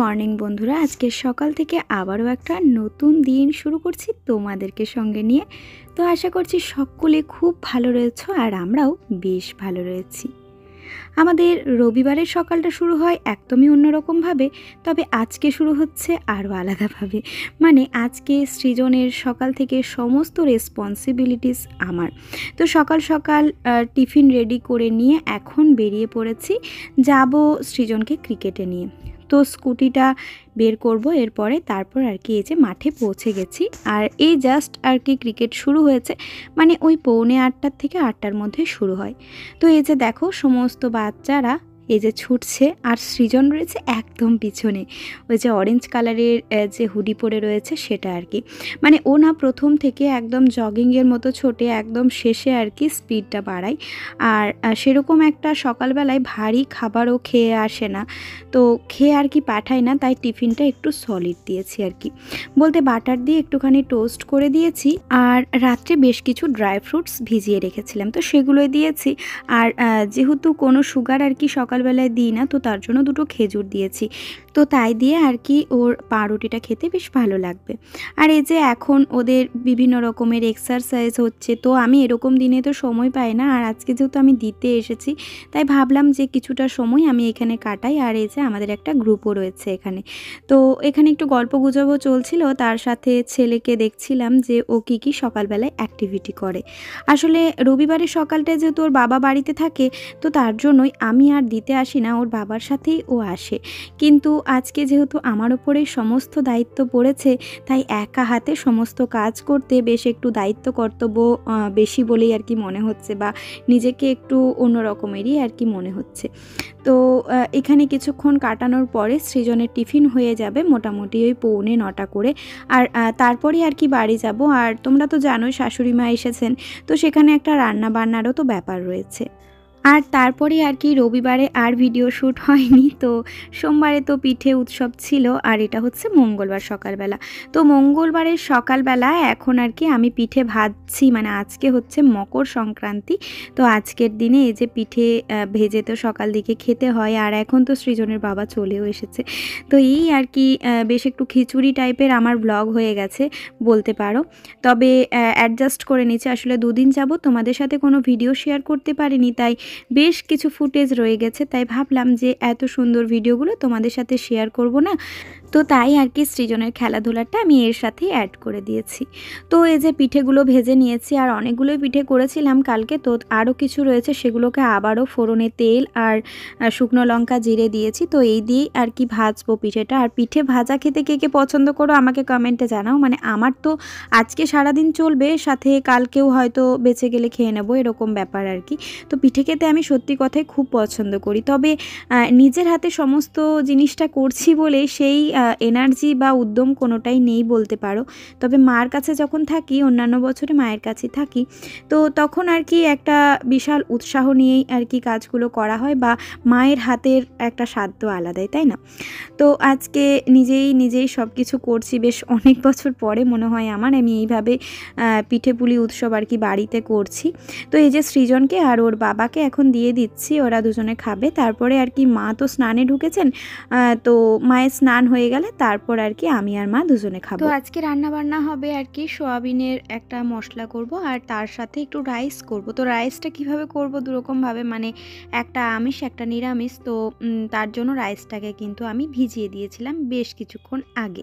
Morning বন্ধুরা, আজকে সকাল থেকে আবারও একটা নতুন দিন শুরু করছি তোমাদেরকে সঙ্গে নিয়ে। তো আশা করছি সকলে খুব ভালো রয়েছো আর আমরাও বেশ ভালো রয়েছি। আমাদের রবিবারের সকালটা শুরু হয় একদমই অন্যরকমভাবে, তবে আজকে শুরু হচ্ছে আরও আলাদাভাবে। মানে আজকে সৃজনের সকাল থেকে সমস্ত রেসপন্সিবিলিটিস আমার। তো সকাল সকাল টিফিন রেডি করে নিয়ে এখন বেরিয়ে পড়েছি, যাব সৃজনকে ক্রিকেটে নিয়ে। তো স্কুটিটা বের করব, এরপরে তারপর আর কি এই যে মাঠে পৌঁছে গেছি। আর এই জাস্ট আর কি ক্রিকেট শুরু হয়েছে, মানে ওই 7:45 থেকে 8টার মধ্যে শুরু হয়। তো এই যে দেখো সমস্ত বাচ্চারা এই যে ছুটছে, আর সৃজন রয়েছে একদম পিছনে, ওই যে অরেঞ্জ কালারের যে হুডি পরে রয়েছে সেটা আর কি। মানে ও না প্রথম থেকে একদম জগিংয়ের মতো ছোটে, একদম শেষে আর কি স্পিডটা বাড়ায়। আর সেরকম একটা সকালবেলায় ভারী খাবারও খেয়ে আসে না, তো খেয়ে আর কি পাঠায় না, তাই টিফিনটা একটু সলিড দিয়েছি আর কি, বলতে বাটার দিয়ে একটুখানি টোস্ট করে দিয়েছি। আর রাত্রে বেশ কিছু ড্রাই ফ্রুটস ভিজিয়ে রেখেছিলাম, তো সেগুলোই দিয়েছি। আর যেহেতু কোনো সুগার আর কি সকালবেলায় দিই না, তো তার জন্য 2টো খেজুর দিয়েছি। তো তাই দিয়ে আর কি ওর পাউরুটিটা খেতে বেশ ভালো লাগবে। আর এই যে এখন ওদের বিভিন্ন রকমের এক্সারসাইজ হচ্ছে, তো আমি এরকম দিনে তো সময় পাই না, আর আজকে যেহেতু আমি দিতে এসেছি তাই ভাবলাম যে কিছুটা সময় আমি এখানে কাটাই। আর এই যে আমাদের একটা গ্রুপও রয়েছে এখানে, তো এখানে একটু গল্প গুজবও চলছিল, তার সাথে ছেলেকে দেখছিলাম যে ও কী সকালবেলায় অ্যাক্টিভিটি করে। আসলে রবিবারের সকালটা যেহেতু ওর বাবা বাড়িতে থাকে, তো তার জন্যই আমি আর দিতে আসি না, ওর বাবার সাথেই ও আসে। কিন্তু আজকে যেহেতু আমার ওপরে সমস্ত দায়িত্ব পড়েছে, তাই একা হাতে সমস্ত কাজ করতে বেশ একটু দায়িত্ব কর্তব্য বেশি বলেই আর কি মনে হচ্ছে, বা নিজেকে একটু অন্য রকমেরই আর কি মনে হচ্ছে। তো এখানে কিছুক্ষণ কাটানোর পরে সৃজনের টিফিন হয়ে যাবে মোটামুটি ওই 8:45 করে। আর তারপরেই আর কি বাড়ি যাব। আর তোমরা তো জানোই শাশুড়ি মা এসেছেন, তো সেখানে একটা রান্না বান্নারও তো ব্যাপার রয়েছে। আর তারপরে আর কি রবিবারে আর ভিডিও শ্যুট হয়নি, তো সোমবারে তো পিঠে উৎসব ছিল, আর এটা হচ্ছে মঙ্গলবার সকালবেলা। তো মঙ্গলবারের সকালবেলা এখন আর কি আমি পিঠে ভাজছি, মানে আজকে হচ্ছে মকর সংক্রান্তি। তো আজকের দিনে এই যে পিঠে ভেজে তো সকাল দিকে খেতে হয়, আর এখন তো সৃজনের বাবা চলেও এসেছে। তো এই আর কি বেশ একটু খিচুড়ি টাইপের আমার ব্লগ হয়ে গেছে বলতে পারো। তবে অ্যাডজাস্ট করে নিচ্ছি, আসলে 2 দিন যাবত তোমাদের সাথে কোনো ভিডিও শেয়ার করতে পারিনি, তাই বেশ কিছু ফুটেজ রয়ে গেছে। তাই ভাবলাম যে এত সুন্দর ভিডিওগুলো তোমাদের সাথে শেয়ার করব না, তো তাই আর কি সৃজনের খেলাধুলাটা আমি এর সাথেই অ্যাড করে দিয়েছি। তো এই যে পিঠেগুলো ভেজে নিয়েছি, আর অনেকগুলোই পিঠে করেছিলাম কালকে, তো আরও কিছু রয়েছে, সেগুলোকে আবারও ফোড়নে তেল আর শুকনো লঙ্কা জিরে দিয়েছি। তো এই দিয়েই আর কি ভাজবো পিঠেটা। আর পিঠে ভাজা খেতে কে কে পছন্দ করো আমাকে কমেন্টে জানাও। মানে আমার তো আজকে সারাদিন চলবে, সাথে কালকেও হয়তো বেঁচে গেলে খেয়ে নেবো, এরকম ব্যাপার আর কি। তো পিঠে খেতে আমি সত্যি কথাই খুব পছন্দ করি, তবে নিজের হাতে সমস্ত জিনিসটা করছি বলে সেই এনার্জি বা উদ্যম কোনোটাই নেই বলতে পারো। তবে মার কাছে যখন থাকি, অন্যান্য বছরে মায়ের কাছে থাকি, তো তখন আর কি একটা বিশাল উৎসাহ নিয়েই আর কি কাজগুলো করা হয়, বা মায়ের হাতের একটা স্বাদ আলাদাই, তাই না? তো আজকে নিজেই সব কিছু করছি, বেশ অনেক বছর পরে মনে হয় আমি এইভাবে পিঠে পুলি উৎসব আর কি বাড়িতে করছি। তো এই যে সৃজনকে আর ওর বাবাকে এখন দিয়ে দিচ্ছি, ওরা দুজনে খাবে। তারপরে আর কি মা তো স্নানে ঢুকেছেন, তো মায়ের স্নান হয়ে গেলে তারপর আর কি আমি আর মা দুজনে খাবো। তো আজকে রান্না বান্না হবে আর কি সোয়াবিনের একটা মশলা করব, আর তার সাথে একটু রাইস করব। তো রাইসটা কিভাবে করব দুরকমভাবে, মানে একটা আমিষ একটা নিরামিষ, তো তার জন্য রাইসটাকে কিন্তু আমি ভিজিয়ে দিয়েছিলাম বেশ কিছুক্ষণ আগে।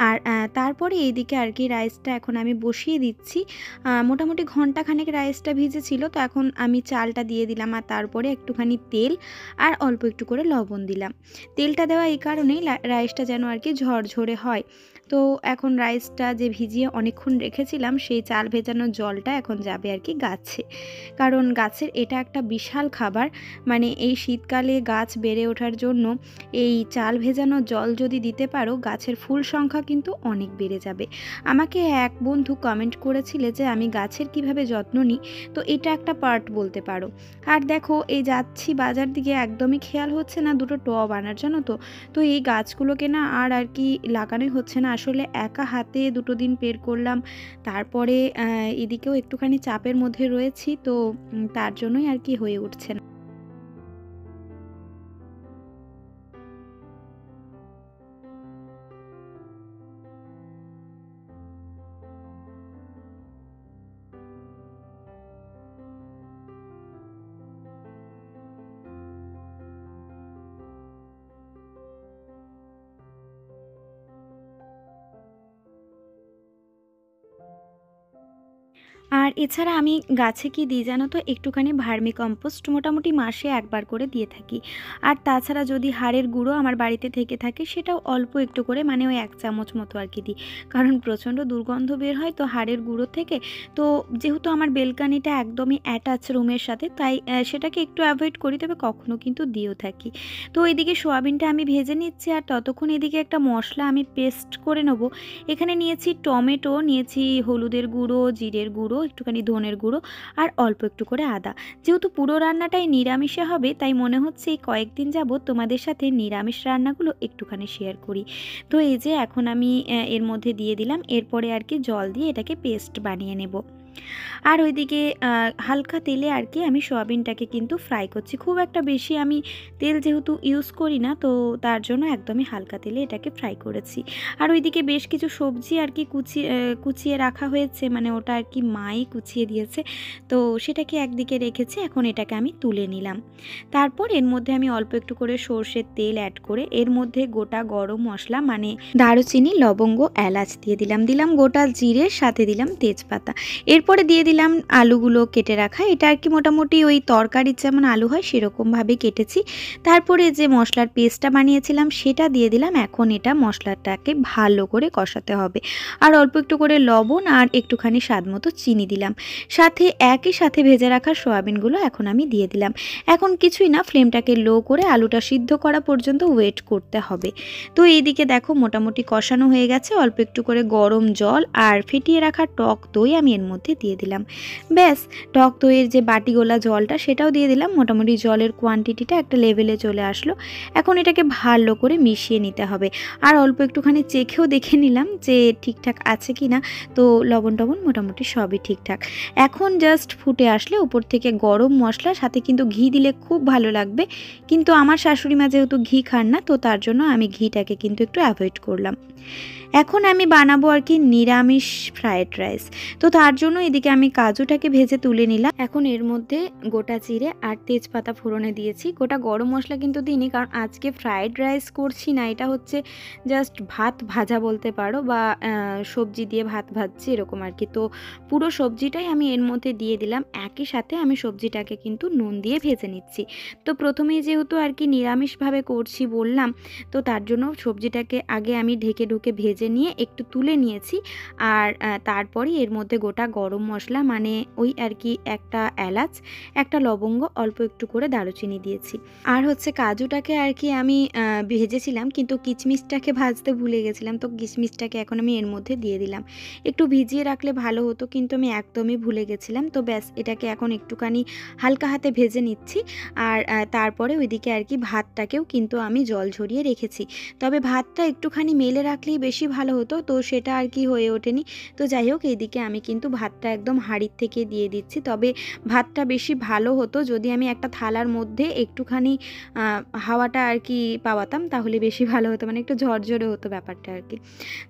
আর তারপরে এইদিকে আর কি রাইসটা এখন আমি বসিয়ে দিচ্ছি। মোটামুটি ঘন্টাখানেক রাইসটা ভিজেছিল, তো এখন আমি চালটা দিয়ে দিলাম, আর তারপরে একটুখানি তেল আর অল্প একটু করে লবণ দিলাম। তেলটা দেওয়া এই কারণেই রাইসটা যেন আর কি ঝরঝরে হয়। তো এখন রাইসটা যে ভিজিয়ে অনেকক্ষণ রেখেছিলাম, সেই চাল ভেজানো জলটা এখন যাবে আর কি গাছে, কারণ গাছের এটা একটা বিশাল খাবার। মানে এই শীতকালে গাছ বেড়ে ওঠার জন্য এই চাল ভেজানো জল যদি দিতে পারো, গাছের ফুল সংখ্যা কিন্তু অনেক বেড়ে যাবে। আমাকে এক বন্ধু কমেন্ট করেছিলে যে আমি গাছের কিভাবে যত্ন নিই, তো এটা একটা পার্ট বলতে পারো। আর দেখো এই যাচ্ছি বাজার দিকে, একদমই খেয়াল হচ্ছে না 2টো টব আনার জন্য। তো এই গাছগুলোকে না আর কি লাগানোই হচ্ছে না, আসলে একা হাতে 2টো দিন বের করলাম, তারপরে এদিকেও একটুখানি চাপের মধ্যে রয়েছি, তো তার জন্যই আর কি হয়ে উঠছে না। আর এছাড়া আমি গাছে কি দিই জানো তো, একটুখানি ভার্মি কম্পোস্ট মোটামুটি মাসে একবার করে দিয়ে থাকি। আর তাছাড়া যদি হাড়ের গুঁড়ো আমার বাড়িতে থেকে থাকে সেটাও অল্প একটু করে, মানে ওই 1 চামচ মতো আর কি দিই, কারণ প্রচণ্ড দুর্গন্ধ বের হয় তো হাড়ের গুঁড়ো থেকে। তো যেহেতু আমার বেলকানিটা একদমই অ্যাটাচ রুমের সাথে, তাই সেটাকে একটু অ্যাভয়েড করি, তবে কখনো কিন্তু দিয়েও থাকি। তো এইদিকে সোয়াবিনটা আমি ভেজে নিচ্ছি, আর ততক্ষণ এদিকে একটা মশলা আমি পেস্ট করে নেবো। এখানে নিয়েছি টমেটো, নিয়েছি হলুদের গুঁড়ো, জিরের গুঁড়ো, একটুখানি ধনের গুঁড়ো, আর অল্প একটু করে আদা। যেহেতু পুরো রান্নাটাই নিরামিষে হবে, তাই মনে হচ্ছে এই কয়েকদিন যাবত তোমাদের সাথে নিরামিষ রান্নাগুলো একটুখানি শেয়ার করি। তো এই যে এখন আমি এর মধ্যে দিয়ে দিলাম, এরপরে আর কি জল দিয়ে এটাকে পেস্ট বানিয়ে নেব। আর ওইদিকে হালকা তেলে আর কি আমি সয়াবিনটাকে কিন্তু ফ্রাই করছি। খুব একটা বেশি আমি তেল যেহেতু ইউজ করি না, তো তার জন্য একদমই হালকা তেলে এটাকে ফ্রাই করেছি। আর ওইদিকে বেশ কিছু সবজি আর কি কুচিয়ে রাখা হয়েছে, মানে ওটা আর কি মাই কুচিয়ে দিয়েছে, তো সেটাকে একদিকে রেখেছি। এখন এটাকে আমি তুলে নিলাম। তারপর এর মধ্যে আমি অল্প একটু করে সর্ষের তেল অ্যাড করে এর মধ্যে গোটা গরম মশলা, মানে দারুচিনি, লবঙ্গ, এলাচ দিয়ে দিলাম গোটা জিরে, সাথে দিলাম তেজপাতা। এরপরে দিয়ে দিলাম আলুগুলো কেটে রাখা। এটা আর কি মোটামুটি ওই তরকারির যেমন আলু হয় সেরকমভাবে কেটেছি। তারপরে যে মশলার পেস্টটা বানিয়েছিলাম সেটা দিয়ে দিলাম। এখন এটা মশলাটাকে ভালো করে কষাতে হবে। আর অল্প একটু করে লবণ আর একটুখানি স্বাদ মতো চিনি দিলাম। সাথে একই সাথে ভেজে রাখা সয়াবিনগুলো এখন আমি দিয়ে দিলাম। এখন কিছুই না, ফ্লেমটাকে লো করে আলুটা সিদ্ধ করা পর্যন্ত ওয়েট করতে হবে। তো এইদিকে দেখো মোটামুটি কষানো হয়ে গেছে। অল্প একটু করে গরম জল আর ফেটিয়ে রাখা টক দই আমি এর মধ্যে দিয়ে দিলাম। ব্যাস, টক দইয়ের যে বাটিগোলা জলটা সেটাও দিয়ে দিলাম। মোটামুটি জলের কোয়ান্টিটিটা একটা লেভেলে চলে আসলো। এখন এটাকে ভালো করে মিশিয়ে নিতে হবে। আর অল্প একটুখানি চেখেও দেখে নিলাম যে ঠিকঠাক আছে কি না। তো লবণ টবণ মোটামুটি সবই ঠিকঠাক। এখন জাস্ট ফুটে আসলে উপর থেকে গরম মশলা, সাথে কিন্তু ঘি দিলে খুব ভালো লাগবে, কিন্তু আমার শাশুড়ি মা যেহেতু ঘি খান না, তো তার জন্য আমি ঘিটাকে কিন্তু একটু অ্যাভয়েড করলাম। এখন আমি বানাবো আর কি নিরামিষ ফ্রায়েড রাইস। তো তার জন্য এদিকে আমি কাজুটাকে ভেজে তুলে নিলাম। এখন এর মধ্যে গোটা জিরে আর তেজপাতা ফোড়নে দিয়েছি। গোটা গরম মশলা কিন্তু দিইনি, কারণ আজকে ফ্রায়েড রাইস করছি না, এটা হচ্ছে জাস্ট ভাত ভাজা বলতে পারো, বা সবজি দিয়ে ভাত ভাজছি এরকম আর কি। তো পুরো সবজিটাই আমি এর মধ্যে দিয়ে দিলাম। একই সাথে আমি সবজিটাকে কিন্তু নুন দিয়ে ভেজে নিচ্ছি। তো প্রথমেই যেহেতু আর কি নিরামিষভাবে করছি বললাম, তো তার জন্য সবজিটাকে আগে আমি ঢেকে ঢুকে ভেজে নিয়ে একটু তুলে নিয়েছি। আর তারপরে এর মধ্যে গোটা গরম মশলা, মানে ওই আর কি একটা এলাচ, একটা লবঙ্গ, অল্প একটু করে দারুচিনি দিয়েছি। আর হচ্ছে কাজুটাকে আর কি আমি ভেজেছিলাম, কিন্তু কিশমিশটাকে ভাজতে ভুলে গেছিলাম, তো কিশমিশটাকে এখন আমি এর মধ্যে দিয়ে দিলাম। একটু ভিজিয়ে রাখলে ভালো হতো, কিন্তু আমি একদমই ভুলে গেছিলাম। তো ব্যাস, এটাকে এখন একটুখানি হালকা হাতে ভেজে নিচ্ছি। আর তারপরে ওইদিকে আর কি ভাতটাকেও কিন্তু আমি জল ঝরিয়ে রেখেছি, তবে ভাতটা একটুখানি মেলে রাখলেই বেশি ভালো হতো, তো সেটা আর কি হয়ে ওঠেনি। তো যাই হোক, এইদিকে আমি কিন্তু ভাতটা একদম হাঁড়ির থেকে দিয়ে দিচ্ছি। তবে ভাতটা বেশি ভালো হতো যদি আমি একটা থালার মধ্যে একটুখানি হাওয়াটা আর কি পাওয়াতাম, তাহলে বেশি ভালো হতো, মানে একটু ঝরঝরে হতো ব্যাপারটা আর কি।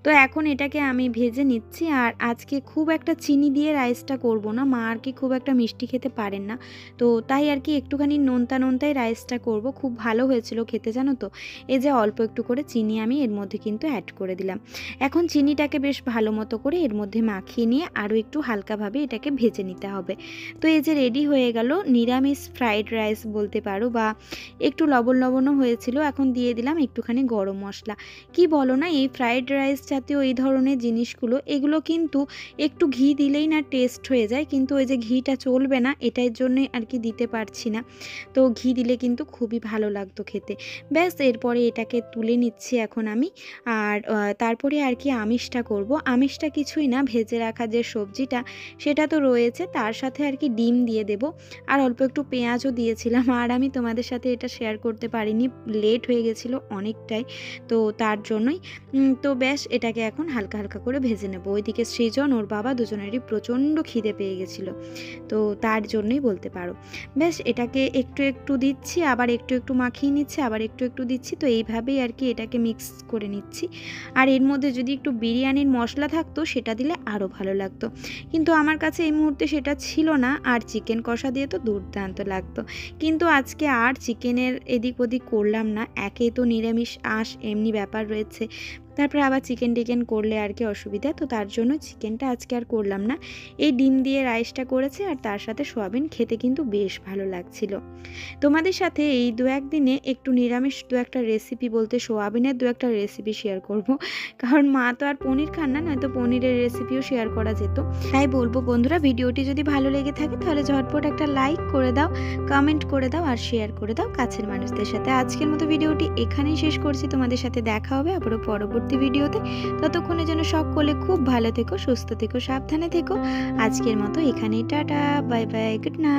তো এখন এটাকে আমি ভেজে নিচ্ছি। আর আজকে খুব একটা চিনি দিয়ে রাইসটা করব না, মা আর কি খুব একটা মিষ্টি খেতে পারেন না, তো তাই আর কি একটুখানি নোনতাই রাইসটা করব। খুব ভালো হয়েছিল খেতে, জানো তো। এই যে অল্প একটু করে চিনি আমি এর মধ্যে কিন্তু অ্যাড করে দিলাম। এখন চিনিটাকে বেশ ভালো মতো করে এর মধ্যে মাখিয়ে নিয়ে আরও একটু হালকাভাবে এটাকে ভেজে নিতে হবে। তো এই যে রেডি হয়ে গেল নিরামিষ ফ্রাইড রাইস বলতে পারো, বা একটু লবণও হয়েছিল। এখন দিয়ে দিলাম একটুখানি গরম মশলা। কি বলো না, এই ফ্রাইড রাইস জাতীয় এই ধরনের জিনিসগুলো, এগুলো কিন্তু একটু ঘি দিলেই না টেস্ট হয়ে যায়, কিন্তু ওই যে ঘিটা চলবে না, এটার জন্যই আর কি দিতে পারছি না। তো ঘি দিলে কিন্তু খুবই ভালো লাগতো খেতে। ব্যাস, এরপরে এটাকে তুলে নিচ্ছি এখন আমি। আর তারপরে আর কি আমিষটা করব। আমিষটা কিছুই না, ভেজে রাখা যে সবজিটা সেটা তো রয়েছে, তার সাথে আর কি ডিম দিয়ে দেব। আর অল্প একটু পেঁয়াজও দিয়েছিলাম। আর আমি তোমাদের সাথে এটা শেয়ার করতে পারিনি, লেট হয়ে গেছিলো অনেকটাই, তো তার জন্যই। তো ব্যাস, এটাকে এখন হালকা হালকা করে ভেজে নেব। ওইদিকে সৃজন ওর বাবা দুজনেরই প্রচণ্ড খিদে পেয়ে গেছিলো, তো তার জন্যই বলতে পারো। ব্যাস, এটাকে একটু একটু দিচ্ছি, আবার একটু একটু মাখিয়ে নিচ্ছি, আবার একটু একটু দিচ্ছি। তো এইভাবেই আর কি এটাকে মিক্স করে নিচ্ছি। আর এর মধ্যে যদি একটু বিরিয়ানির মশলা থাকতো সেটা দিলে আরও ভালো লাগতো, কিন্তু আমার কাছে এই মুহূর্তে সেটা ছিল না। আর চিকেন কষা দিয়ে তো দুর্দান্ত লাগতো, কিন্তু আজকে আর চিকেনের এদিক ওদিক করলাম না। একেই তো নিরামিষ এমনি ব্যাপার রয়েছে, তারপরে আবার চিকেন টিকেন করলে আর কি অসুবিধা, তো তার জন্য চিকেনটা আজকে আর করলাম না। এই ডিম দিয়ে রাইসটা করেছি আর তার সাথে সোয়াবিন, খেতে কিন্তু বেশ ভালো লাগছিল। তোমাদের সাথে এই 2-1 দিনে একটু নিরামিষ 2-একটা রেসিপি বলতে সোয়াবিনের 2-একটা রেসিপি শেয়ার করব, কারণ মা তো আর পনির খান না, নয়তো পনিরের রেসিপিও শেয়ার করা যেত। তাই বলবো বন্ধুরা, ভিডিওটি যদি ভালো লেগে থাকে তাহলে ঝটপট একটা লাইক করে দাও, কমেন্ট করে দাও আর শেয়ার করে দাও কাছের মানুষদের সাথে। আজকের মতো ভিডিওটি এখানেই শেষ করছি, তোমাদের সাথে দেখা হবে আবারও পরবর্তী ভিডিওতে। ততক্ষণের জন্য সকলে খুব ভালো থেকো, সুস্থ থেকো, সাবধানে থেকো। আজকের মতো এখানেই tata, bye bye, good night.